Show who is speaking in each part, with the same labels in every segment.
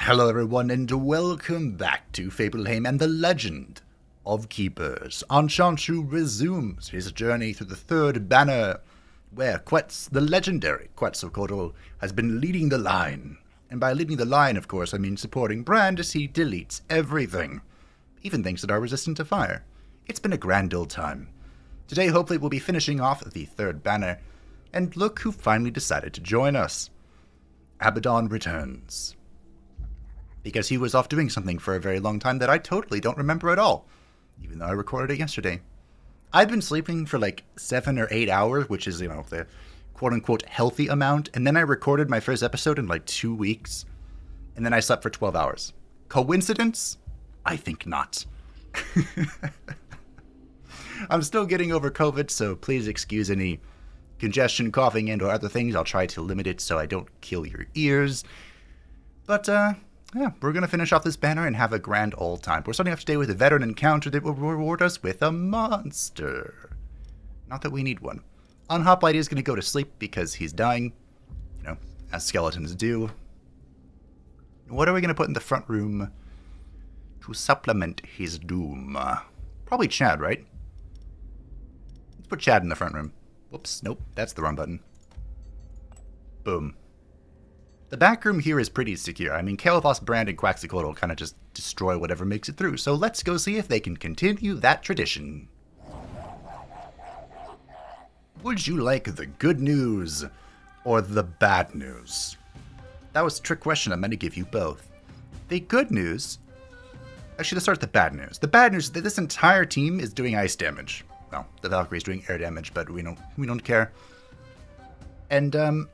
Speaker 1: Hello everyone and welcome back to Fableheim and the Legend of Keepers. Anchanchu resumes his journey through the third banner, where the legendary Quetzalcoatl has been leading the line. And by leading the line, of course, I mean supporting Brand as he deletes everything, even things that are resistant to fire. It's been a grand old time. Today, hopefully, we'll be finishing off the third banner, and look who finally decided to join us. Abaddon returns. Because he was off doing something for a very long time that I totally don't remember at all, even though I recorded it yesterday. I've been sleeping for like 7 or 8 hours, which is, the quote-unquote healthy amount, and then I recorded my first episode in like 2 weeks, and then I slept for 12 hours. Coincidence? I think not. I'm still getting over COVID, so please excuse any congestion, coughing, and or other things. I'll try to limit it so I don't kill your ears. But, yeah, we're going to finish off this banner and have a grand old time. We're starting off today with a veteran encounter that will reward us with a monster. Not that we need one. Unhoplite is going to go to sleep because he's dying, as skeletons do. What are we going to put in the front room to supplement his doom? Probably Chad, right? Let's put Chad in the front room. Whoops, nope, that's the wrong button. Boom. The back room here is pretty secure. I mean, Kael'thas, Brand, and Quetzalcoatl kind of just destroy whatever makes it through. So let's go see if they can continue that tradition. Would you like the good news or the bad news? That was a trick question. I'm going to give you both. The good news... Actually, let's start with the bad news. The bad news is that this entire team is doing ice damage. Well, the Valkyrie's doing air damage, but we don't care. And,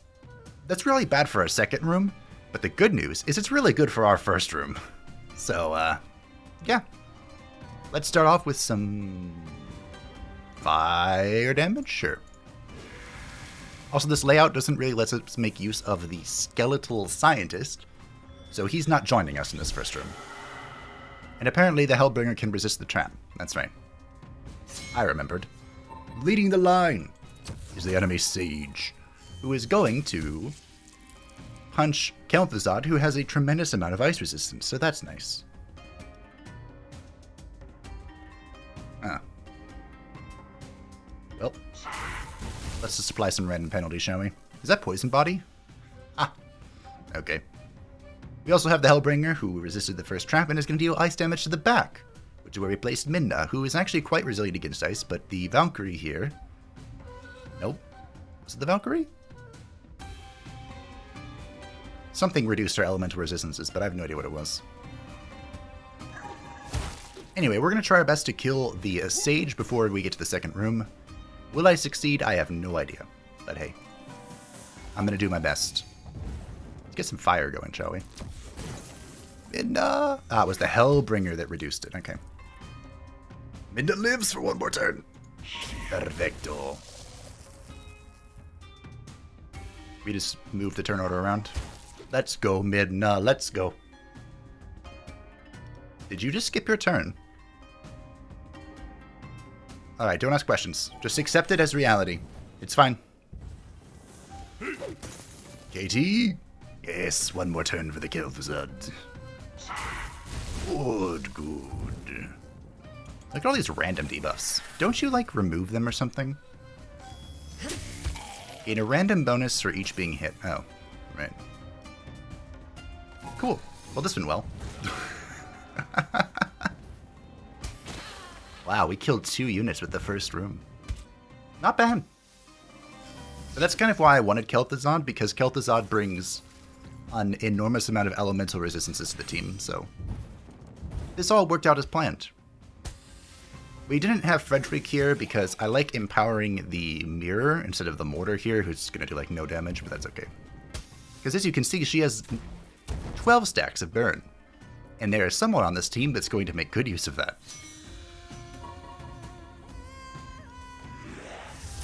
Speaker 1: that's really bad for our second room, but the good news is it's really good for our first room. So, yeah. Let's start off with some fire damage, sure. Also, this layout doesn't really let us make use of the skeletal scientist, so he's not joining us in this first room. And apparently the Hellbringer can resist the trap. That's right. I remembered. Leading the line is the enemy Sage, who is going to punch Kel'Thuzad, who has a tremendous amount of ice resistance, so that's nice. Well, let's just apply some random penalties, shall we? Is that Poison Body? Ah, okay. We also have the Hellbringer, who resisted the first trap and is going to deal ice damage to the back, which is where we placed Minna, who is actually quite resilient against ice, but the Valkyrie here... Nope. Was it the Valkyrie? Something reduced our elemental resistances, but I have no idea what it was. Anyway, we're going to try our best to kill the Sage before we get to the second room. Will I succeed? I have no idea. But hey, I'm going to do my best. Let's get some fire going, shall we? Minda! Ah, it was the Hellbringer that reduced it. Okay. Minda lives for one more turn. Perfecto. We just move the turn order around. Let's go, Midna. Let's go. Did you just skip your turn? Alright, don't ask questions. Just accept it as reality. It's fine. Katie? Yes, one more turn for the Kel'Thuzad. Good, good. Look at all these random debuffs. Don't you, remove them or something? Gain a random bonus for each being hit. Oh, right. Cool. Well, this went well. Wow, we killed 2 units with the first room. Not bad. But that's kind of why I wanted Kel'Thuzad, because Kel'Thuzad brings an enormous amount of elemental resistances to the team, so... This all worked out as planned. We didn't have Frederick here because I like empowering the mirror instead of the mortar here, who's going to do no damage, but that's okay. Because as you can see, she has 12 stacks of burn. And there is someone on this team that's going to make good use of that.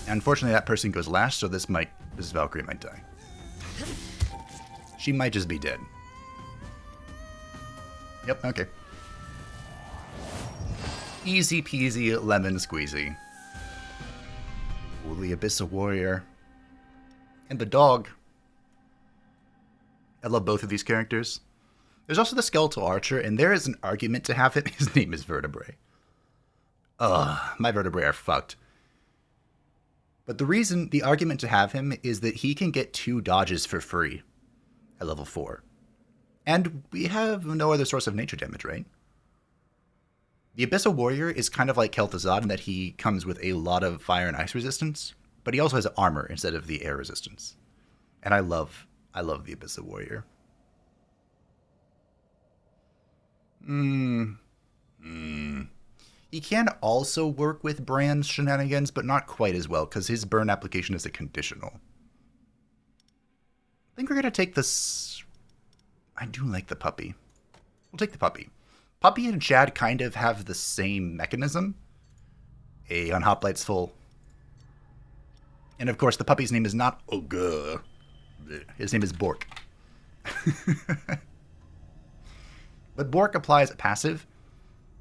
Speaker 1: Unfortunately, that person goes last, so this Valkyrie might die. She might just be dead. Yep, okay. Easy peasy lemon squeezy. Ooh, the Abyssal Warrior. And the dog. I love both of these characters. There's also the skeletal archer, and there is an argument to have him. His name is Vertebrae. Ugh, my vertebrae are fucked. But the argument to have him is that he can get 2 dodges for free at level 4. And we have no other source of nature damage, right? The Abyssal Warrior is kind of like Kel'Thuzad in that he comes with a lot of fire and ice resistance, but he also has armor instead of the air resistance. And I love the Abyssal Warrior. He can also work with Brand's shenanigans, but not quite as well, because his burn application is a conditional. I think we're going to take this... I do like the puppy. We'll take the puppy. Puppy and Chad kind of have the same mechanism. On Hoplites full. And of course, the puppy's name is not Ogre. His name is Bork. But Bork applies a passive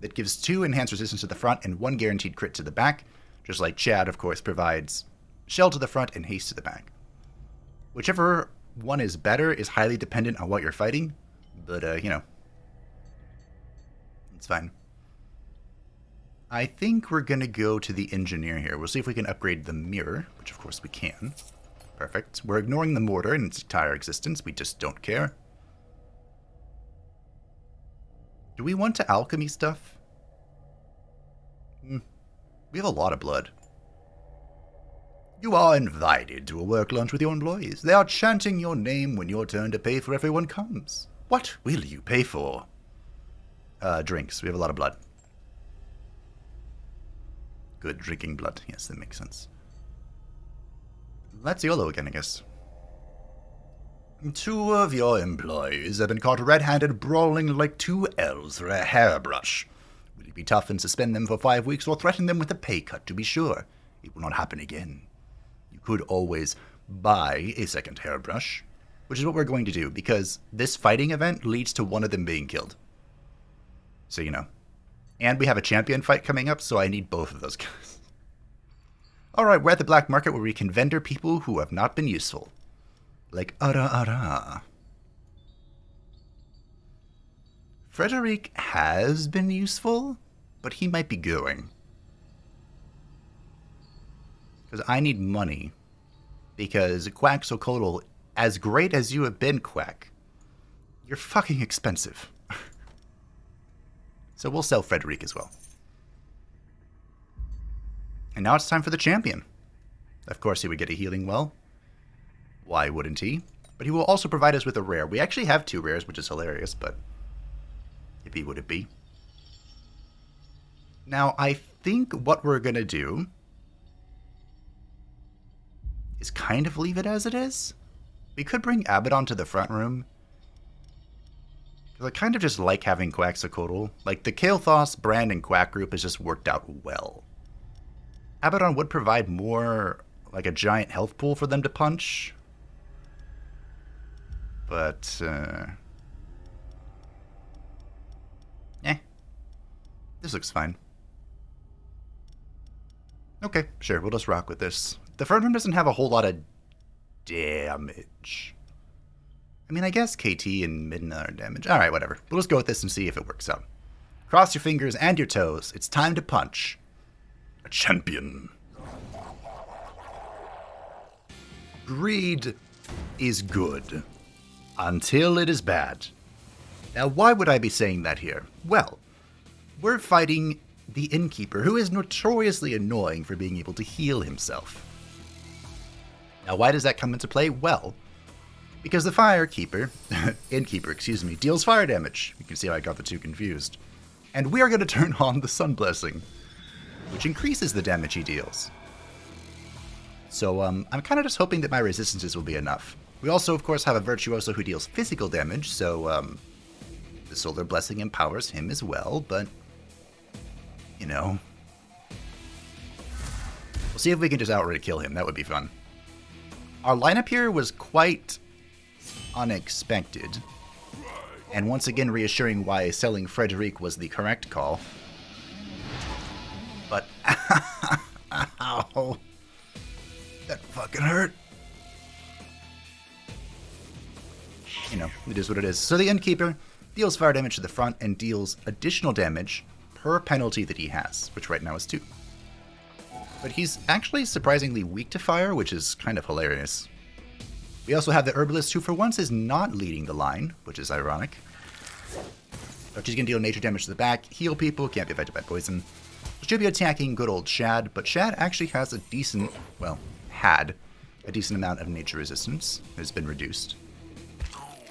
Speaker 1: that gives 2 enhanced resistance to the front and 1 guaranteed crit to the back, just like Chad, of course, provides shell to the front and haste to the back. Whichever one is better is highly dependent on what you're fighting, but, it's fine. I think we're going to go to the engineer here. We'll see if we can upgrade the mirror, which of course we can. Perfect. We're ignoring the mortar in its entire existence. We just don't care. Do we want to alchemy stuff? We have a lot of blood. You are invited to a work lunch with your employees. They are chanting your name when your turn to pay for everyone comes. What will you pay for? Drinks. We have a lot of blood. Good, drinking blood. Yes, that makes sense. That's YOLO again, I guess. 2 of your employees have been caught red-handed brawling like 2 elves for a hairbrush. Will you be tough and suspend them for 5 weeks or threaten them with a pay cut to be sure it will not happen again? You could always buy a second hairbrush, which is what we're going to do, because this fighting event leads to one of them being killed. So, And we have a champion fight coming up, so I need both of those guys. Alright, we're at the black market where we can vendor people who have not been useful. Like Ara. Frederic has been useful, but he might be going. Because I need money. Because Quaxocoatl, as great as you have been, Quack, you're fucking expensive. So we'll sell Frederic as well. And now it's time for the champion. Of course he would get a healing well. Why wouldn't he? But he will also provide us with a rare. We actually have 2 rares, which is hilarious, but yippee would it be. Now, I think what we're going to do is kind of leave it as it is. We could bring Abaddon to the front room. Because I kind of just like having Quaxocoatl. Like, the Kael'thas, Brand, and Quack group has just worked out well. Abaddon would provide more, like a giant health pool for them to punch. But, this looks fine. Okay, sure, we'll just rock with this. The front room doesn't have a whole lot of damage. I mean, I guess KT and Midna are damage. Alright, whatever. We'll just go with this and see if it works out. Cross your fingers and your toes. It's time to punch. A champion. Greed is good. Until it is bad. Now, why would I be saying that here? Well, we're fighting the innkeeper, who is notoriously annoying for being able to heal himself. Now, why does that come into play? Well, because the innkeeper, deals fire damage. You can see how I got the 2 confused. And we are going to turn on the Sun Blessing, which increases the damage he deals. So, I'm kind of just hoping that my resistances will be enough. We also, of course, have a Virtuoso who deals physical damage, so, the Solar Blessing empowers him as well, but, we'll see if we can just outright kill him. That would be fun. Our lineup here was quite unexpected, and once again reassuring why selling Frederic was the correct call. But, ow, that fucking hurt. It is what it is. So the innkeeper, deals fire damage to the front, and deals additional damage per penalty that he has, which right now is 2. But he's actually surprisingly weak to fire, which is kind of hilarious. We also have the Herbalist, who for once is not leading the line, which is ironic. But she's going to deal nature damage to the back, heal people, can't be affected by poison. Should be attacking good old Shad, but Shad actually has a decent, well, had a decent amount of nature resistance. It has been reduced.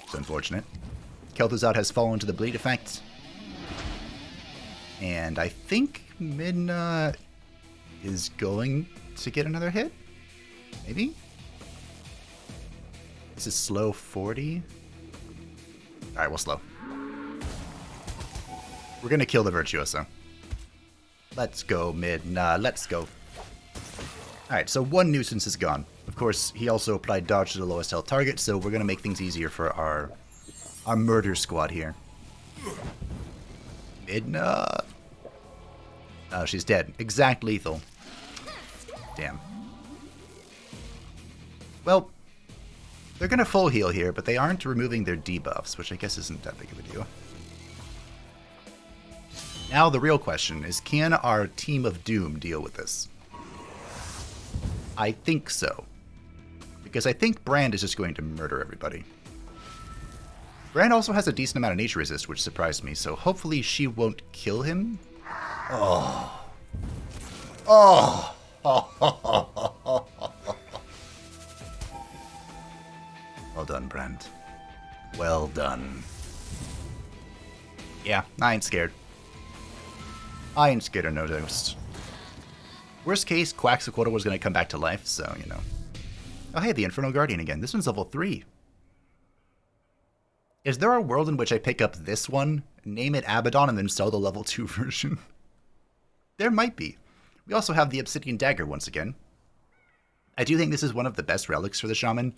Speaker 1: It's unfortunate. Kel'Thuzad has fallen to the bleed effect. And I think Midna is going to get another hit? Maybe? This is slow 40. Alright, we'll slow. We're going to kill the Virtuoso. Let's go, Midna. Let's go. Alright, so one nuisance is gone. Of course, he also applied dodge to the lowest health target, so we're going to make things easier for our murder squad here. Midna. Oh, she's dead. Exact lethal. Damn. Well, they're going to full heal here, but they aren't removing their debuffs, which I guess isn't that big of a deal. Now the real question is, can our team of doom deal with this? I think so. Because I think Brand is just going to murder everybody. Brand also has a decent amount of nature resist, which surprised me, so hopefully she won't kill him. Oh. Oh. Well done, Brand. Well done. Yeah, I ain't scared. I ain't scared of no ghost. Worst case, Quaxaquotl was going to come back to life, so, you know. Oh, hey, the Infernal Guardian again. This one's level 3. Is there a world in which I pick up this one, name it Abaddon, and then sell the level 2 version? There might be. We also have the Obsidian Dagger once again. I do think this is one of the best relics for the Shaman,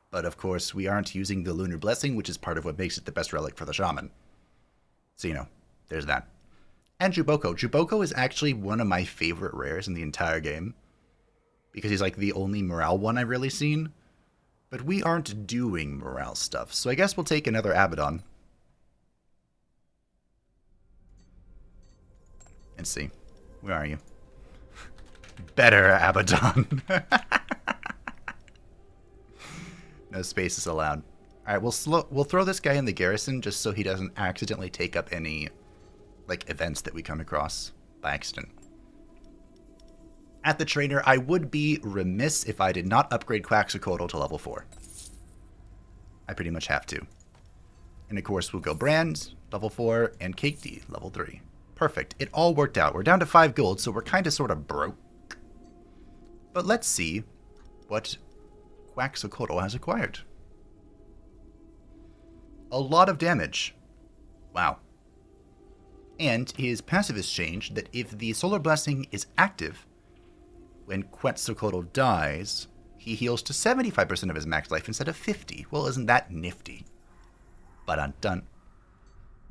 Speaker 1: but of course we aren't using the Lunar Blessing, which is part of what makes it the best relic for the Shaman. So, you know, there's that. And Juboko. Juboko is actually one of my favorite rares in the entire game, because he's like the only morale one I've really seen. But we aren't doing morale stuff, so I guess we'll take another Abaddon. And see. Where are you? Better Abaddon. No spaces allowed. Alright, we'll throw this guy in the garrison just so he doesn't accidentally take up any like events that we come across by accident. At the trainer, I would be remiss if I did not upgrade Quaxaquotl to level 4. I pretty much have to. And of course, we'll go Brand, level 4, and Cake D, level 3. Perfect. It all worked out. We're down to 5 gold, so we're kind of sort of broke. But let's see what Quaxaquotl has acquired. A lot of damage. Wow. And his passive has changed that if the Solar Blessing is active, when Quetzalcoatl dies, he heals to 75% of his max life instead of 50. Well, isn't that nifty? But done.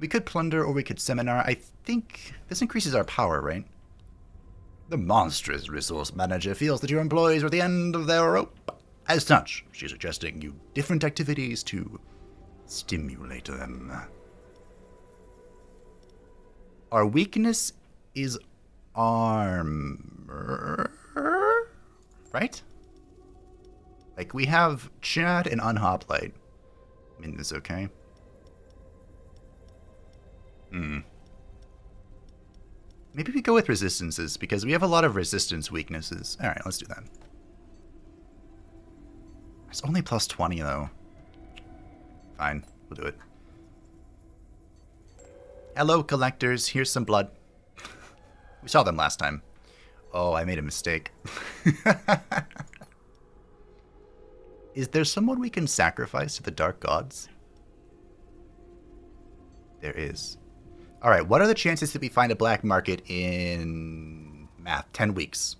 Speaker 1: We could plunder or we could seminar. I think this increases our power, right? The monstrous resource manager feels that your employees are at the end of their rope. As such, she's suggesting you different activities to stimulate them. Our weakness is armor, right? Like, we have Chad and Unhoplite. I mean, this okay? Maybe we go with resistances, because we have a lot of resistance weaknesses. Alright, let's do that. It's only plus 20, though. Fine, we'll do it. Hello, collectors. Here's some blood. We saw them last time. Oh, I made a mistake. Is there someone we can sacrifice to the dark gods? There is. Alright, what are the chances that we find a black market in math? 10 weeks.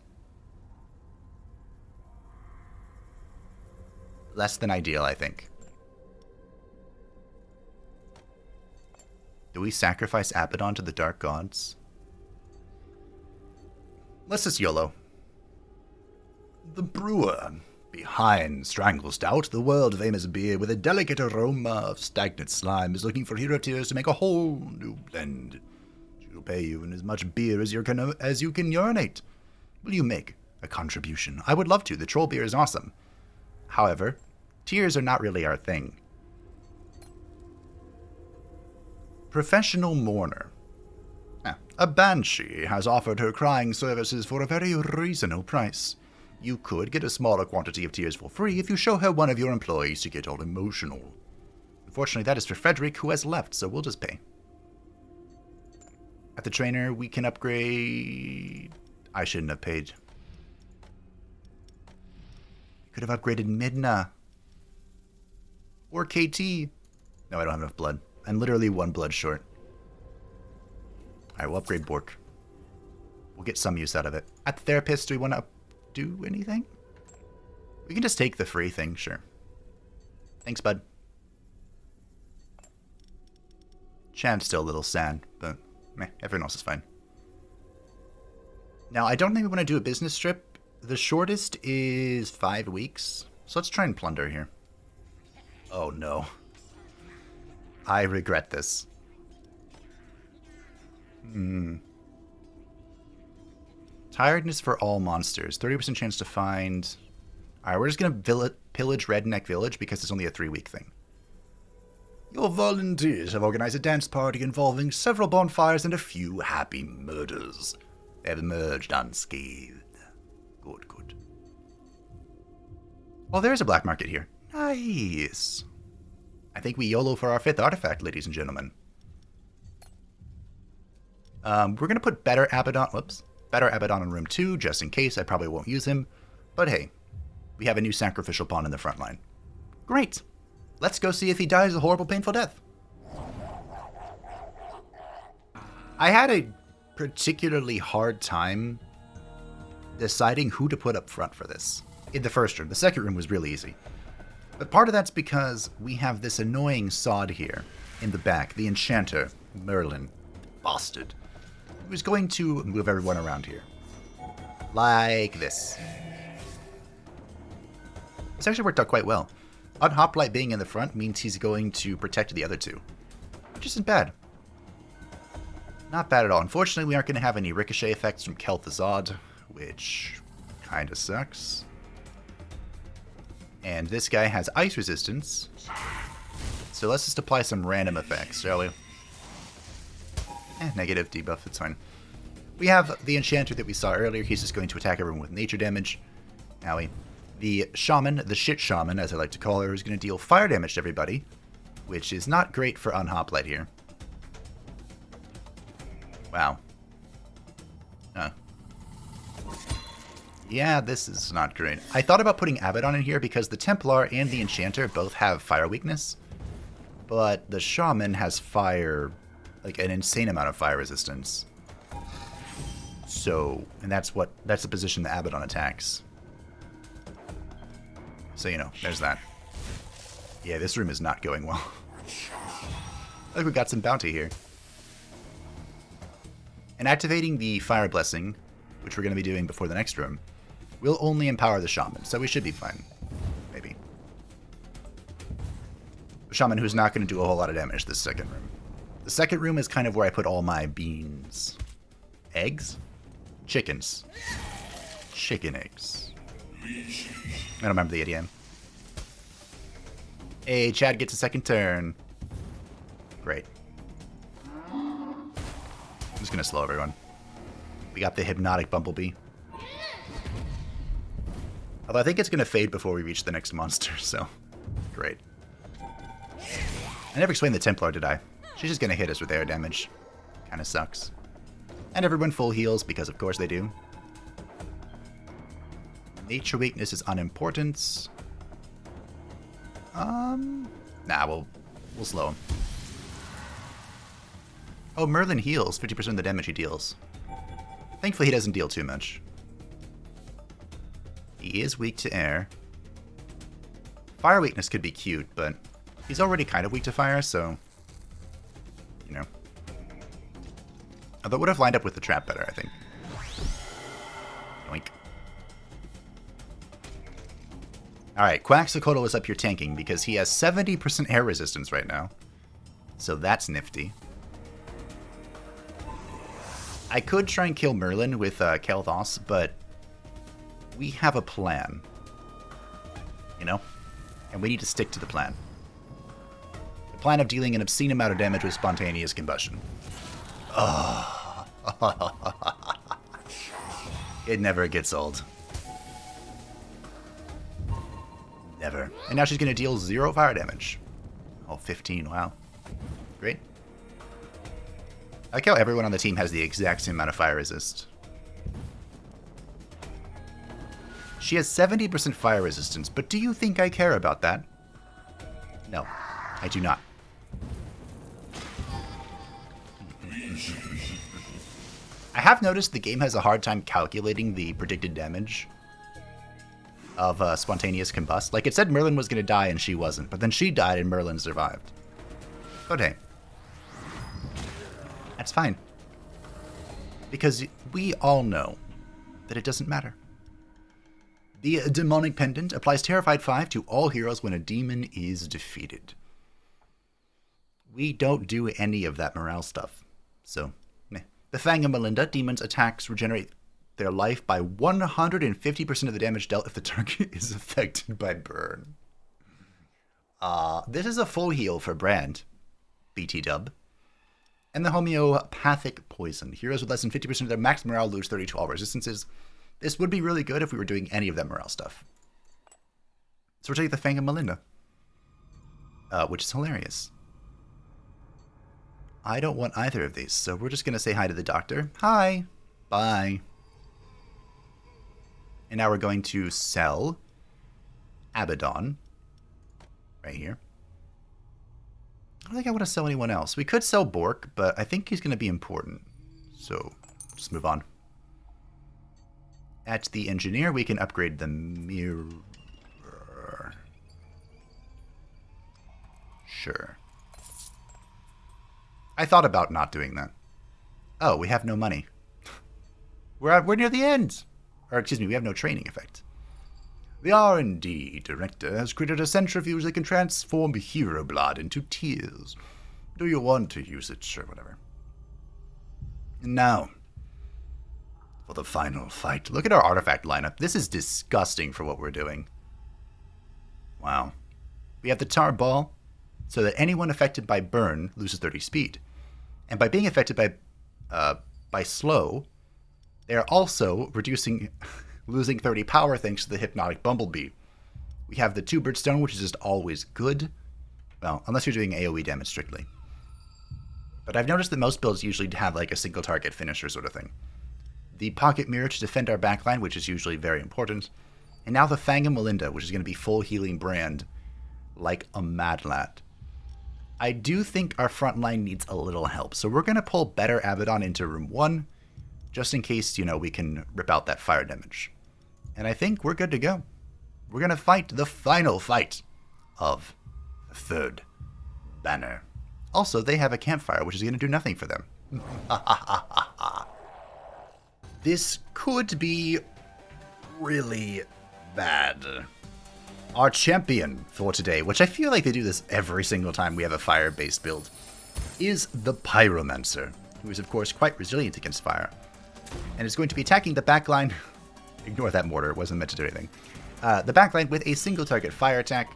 Speaker 1: Less than ideal, I think. Do we sacrifice Abaddon to the dark gods? Let's just YOLO. The brewer Behind Strangle Stout, the world-famous beer with a delicate aroma of stagnant slime is looking for hero tears to make a whole new blend. She'll pay you in as much beer as you can urinate. Will you make a contribution? I would love to. The troll beer is awesome. However, tears are not really our thing. Professional mourner. A banshee has offered her crying services for a very reasonable price. You could get a smaller quantity of tears for free if you show her one of your employees to get all emotional. Unfortunately, that is for Frederick, who has left, so we'll just pay. At the trainer, we can upgrade... I shouldn't have paid. Could have upgraded Midna. Or KT. No, I don't have enough blood. I'm literally 1 blood short. Alright, we'll upgrade Bork. We'll get some use out of it. At the therapist, do we want to do anything? We can just take the free thing, sure. Thanks, bud. Chan's still a little sad, but meh, everyone else is fine. Now, I don't think we want to do a business trip. The shortest is 5 weeks, so let's try and plunder here. Oh no. I regret this. Tiredness for all monsters. 30% chance to find... Alright, we're just going to pillage Redneck Village because it's only a 3-week thing. Your volunteers have organized a dance party involving several bonfires and a few happy murders. They have emerged unscathed. Good, good. Well, there's a black market here. Nice. I think we YOLO for our 5th artifact, ladies and gentlemen. We're going to put Better Abaddon... Whoops. Better Abaddon in room 2, just in case. I probably won't use him. But hey, we have a new sacrificial pawn in the front line. Great. Let's go see if he dies a horrible, painful death. I had a particularly hard time deciding who to put up front for this. In the first room. The second room was really easy. But part of that's because we have this annoying sod here in the back. The enchanter, Merlin. Bastard. Who's going to move everyone around here. Like this. This actually worked out quite well. Unhoplite being in the front means he's going to protect the other two. Which isn't bad. Not bad at all. Unfortunately, we aren't going to have any ricochet effects from Kel'Thuzad, which kind of sucks. And this guy has ice resistance. So let's just apply some random effects, shall we? Negative debuff, it's fine. We have the enchanter that we saw earlier. He's just going to attack everyone with nature damage. Owie. The shaman, the shit shaman, as I like to call her, is going to deal fire damage to everybody, which is not great for Unhoplite here. Wow. Yeah, this is not great. I thought about putting Abaddon in here because the Templar and the Enchanter both have fire weakness, but the Shaman has fire, like an insane amount of fire resistance. So, and that's the position that Abaddon attacks. So, you know, there's that. Yeah, this room is not going well. I think we got some bounty here. And activating the Fire Blessing, which we're going to be doing before the next room, will only empower the Shaman, so we should be fine. Maybe. The Shaman who's not going to do a whole lot of damage this second room. The second room is kind of where I put all my beans. Eggs? Chickens. Chicken eggs. I don't remember the idiom. Hey, Chad gets a second turn. Great. I'm just going to slow everyone. We got the Hypnotic Bumblebee. Although I think it's going to fade before we reach the next monster, so great. I never explained the Templar, did I? She's just going to hit us with air damage. Kind of sucks. And everyone full heals, because of course they do. Nature weakness is unimportant. Nah, we'll slow him. Oh, Merlin heals 50% of the damage he deals. Thankfully, he doesn't deal too much. He is weak to air. Fire weakness could be cute, but he's already kind of weak to fire, so... You know. Although it would have lined up with the trap better, I think. Yoink. Alright, Quaxocoatl is up here tanking because he has 70% air resistance right now. So that's nifty. I could try and kill Merlin with Kael'thas, but we have a plan. You know? And we need to stick to the plan. The plan of dealing an obscene amount of damage with spontaneous combustion. Oh. It never gets old. Never. And now she's going to deal 0 fire damage. Oh, 15. Wow. Great. I like how everyone on the team has the exact same amount of fire resist. She has 70% fire resistance, but do you think I care about that? No, I do not. I have noticed the game has a hard time calculating the predicted damage of spontaneous combust. Like, it said Merlin was going to die and she wasn't, but then she died and Merlin survived. But hey, that's fine. Because we all know that it doesn't matter. The demonic pendant applies Terrified 5 to all heroes when a demon is defeated. We don't do any of that morale stuff, so meh. The Fang of Melinda, demons' attacks regenerate their life by 150% of the damage dealt if the target is affected by burn. This is a full heal for Brand, BT dub. And the homeopathic poison. Heroes with less than 50% of their max morale lose 30 to all resistances. This would be really good if we were doing any of that morale stuff. So we're taking the Fang of Melinda. Which is hilarious. I don't want either of these, so we're just going to say hi to the doctor. Hi. Bye. And now we're going to sell Abaddon. Right here. I don't think I want to sell anyone else. We could sell Bork, but I think he's going to be important. So, just move on. At the engineer, we can upgrade the mirror. Sure. I thought about not doing that. Oh, we have no money. We're near the end. Or, excuse me, we have no training effect. The R&D director has created a centrifuge that can transform hero blood into tears. Do you want to use it? Sure, whatever. And now, for the final fight. Look at our artifact lineup. This is disgusting for what we're doing. Wow. We have the tar ball, so that anyone affected by burn loses 30 speed. And by being affected by slow, they are also losing 30 power thanks to the hypnotic bumblebee. We have the two-bird stone, which is just always good. Well, unless you're doing AoE damage strictly. But I've noticed that most builds usually have like a single target finisher sort of thing. The pocket mirror to defend our backline, which is usually very important. And now the Fang of Melinda, which is going to be full healing Brand like a mad lad. I do think our front line needs a little help, so we're going to pull better Abaddon into room 1, just in case, we can rip out that fire damage. And I think we're good to go. We're going to fight the final fight of the third banner. Also, they have a campfire, which is going to do nothing for them. This could be really bad. Our champion for today, which I feel like they do this every single time we have a fire-based build, is the Pyromancer, who is of course quite resilient against fire, and is going to be attacking the backline. Ignore that mortar, it wasn't meant to do anything. The backline with a single target fire attack,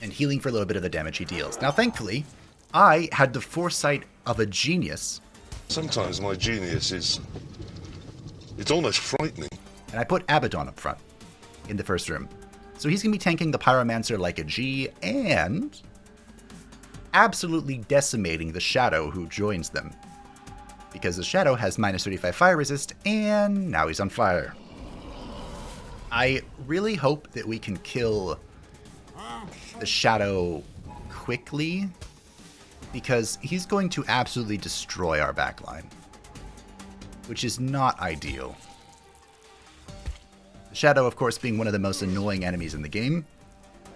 Speaker 1: and healing for a little bit of the damage he deals. Now thankfully, I had the foresight of a genius.
Speaker 2: Sometimes my genius it's almost frightening.
Speaker 1: And I put Abaddon up front in the first room. So he's going to be tanking the Pyromancer like a G, and absolutely decimating the Shadow who joins them. Because the Shadow has minus 35 fire resist, and now he's on fire. I really hope that we can kill the Shadow quickly, because he's going to absolutely destroy our backline, which is not ideal. The Shadow, of course, being one of the most annoying enemies in the game,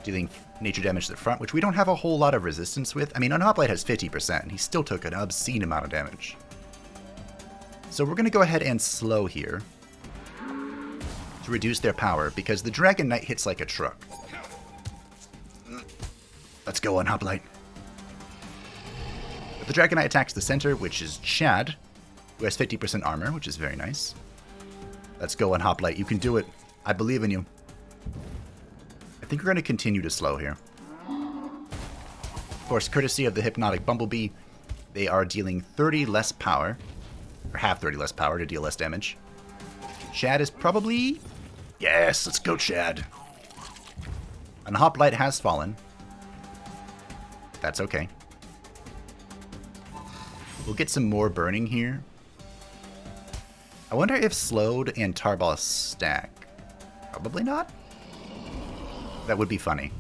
Speaker 1: dealing nature damage to the front, which we don't have a whole lot of resistance with. I mean, Unhoplite has 50%, and he still took an obscene amount of damage. So we're going to go ahead and slow here. to reduce their power, because the Dragon Knight hits like a truck. Let's go on Hoplite. But the Dragon Knight attacks the center, which is Chad, who has 50% armor, which is very nice. Let's go on Hoplite. You can do it. I believe in you. I think we're going to continue to slow here. Of course, courtesy of the Hypnotic Bumblebee, they are dealing 30 less power, or have 30 less power to deal less damage. Chad is probably... Yes, let's go, Chad. And Hoplite has fallen. That's okay. We'll get some more burning here. I wonder if Slowed and Tarball stack. Probably not. That would be funny.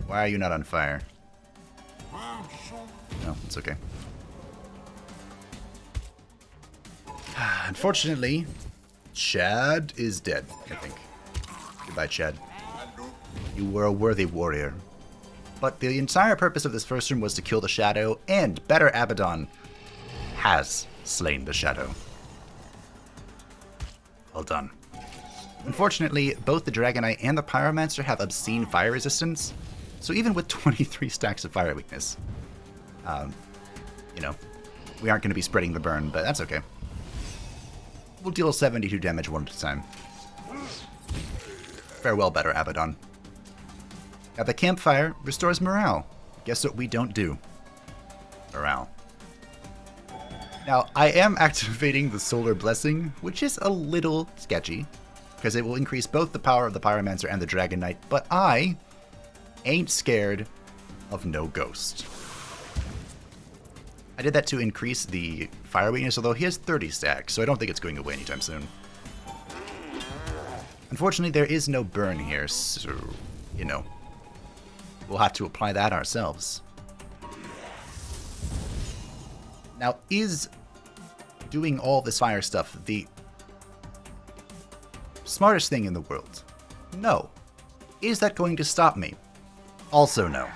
Speaker 1: Why are you not on fire? No, it's okay. Unfortunately, Chad is dead, I think. Goodbye, Chad. You were a worthy warrior. But the entire purpose of this first room was to kill the Shadow, and better Abaddon has slain the Shadow. Well done. Unfortunately, both the Dragonite and the Pyromancer have obscene fire resistance, so even with 23 stacks of fire weakness, you know, we aren't going to be spreading the burn, but that's okay. We'll deal 72 damage one at a time. Farewell, better Abaddon. Now, the campfire restores morale. Guess what we don't do? Morale. Now, I am activating the Solar Blessing, which is a little sketchy, because it will increase both the power of the Pyromancer and the Dragon Knight, but I ain't scared of no ghost. I did that to increase the fire weakness, although he has 30 stacks, so I don't think it's going away anytime soon. Unfortunately, there is no burn here, so, you know, we'll have to apply that ourselves. Now, is doing all this fire stuff the smartest thing in the world? No. Is that going to stop me? Also no.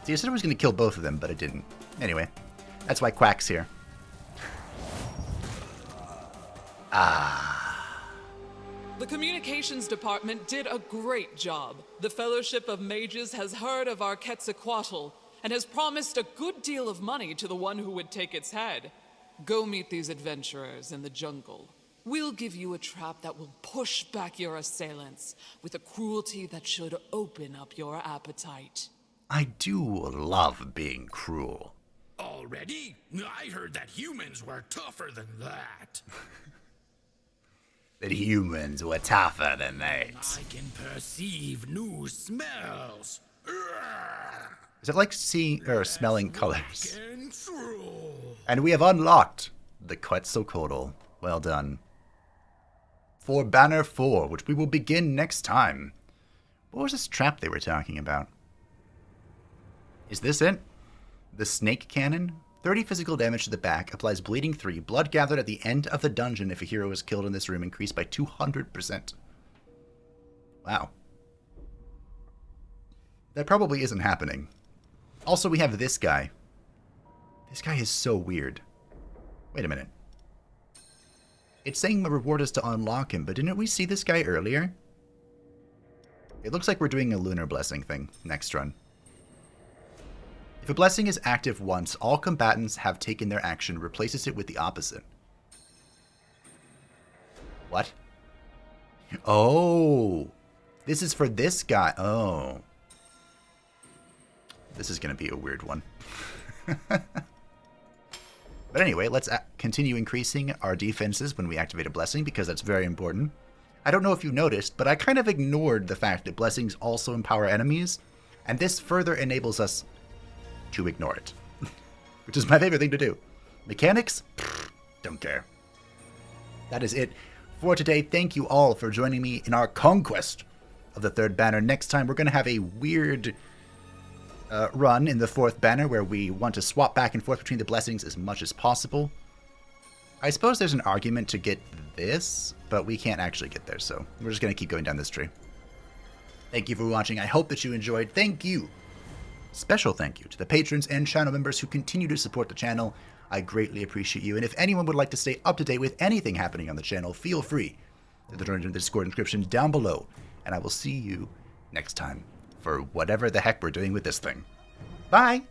Speaker 1: See, I said I was going to kill both of them, but I didn't. Anyway, that's why Quack's here.
Speaker 3: The communications department did a great job. The Fellowship of Mages has heard of our Quetzalcoatl and has promised a good deal of money to the one who would take its head. Go meet these adventurers in the jungle. We'll give you a trap that will push back your assailants with a cruelty that should open up your appetite.
Speaker 1: I do love being cruel.
Speaker 4: Already? I heard that humans were tougher than that.
Speaker 1: That humans were tougher than that.
Speaker 4: I can perceive new smells.
Speaker 1: Is it like seeing or smelling colors?
Speaker 4: Through.
Speaker 1: And we have unlocked the Quetzalcoatl. Well done. For Banner 4, which we will begin next time. What was this trap they were talking about? Is this it? The Snake Cannon? 30 physical damage to the back, applies bleeding 3, blood gathered at the end of the dungeon if a hero is killed in this room, increased by 200%. Wow. That probably isn't happening. Also, we have this guy. This guy is so weird. Wait a minute. It's saying the reward is to unlock him, but didn't we see this guy earlier? It looks like we're doing a Lunar Blessing thing next run. If a blessing is active once, all combatants have taken their action, replaces it with the opposite. What? Oh! This is for this guy. Oh. This is going to be a weird one. But anyway, let's continue increasing our defenses when we activate a blessing, because that's very important. I don't know if you noticed, but I kind of ignored the fact that blessings also empower enemies, and this further enables us to ignore it. Which is my favorite thing to do. Mechanics? Pfft, don't care. That is it for today. Thank you all for joining me in our conquest of the third banner. Next time, we're going to have a weird run in the fourth banner where we want to swap back and forth between the blessings as much as possible. I suppose there's an argument to get this, but we can't actually get there, so we're just going to keep going down this tree. Thank you for watching. I hope that you enjoyed. Thank you. Special thank you to the patrons and channel members who continue to support the channel. I greatly appreciate you. And if anyone would like to stay up to date with anything happening on the channel, feel free to join the Discord description down below. And I will see you next time for whatever the heck we're doing with this thing. Bye!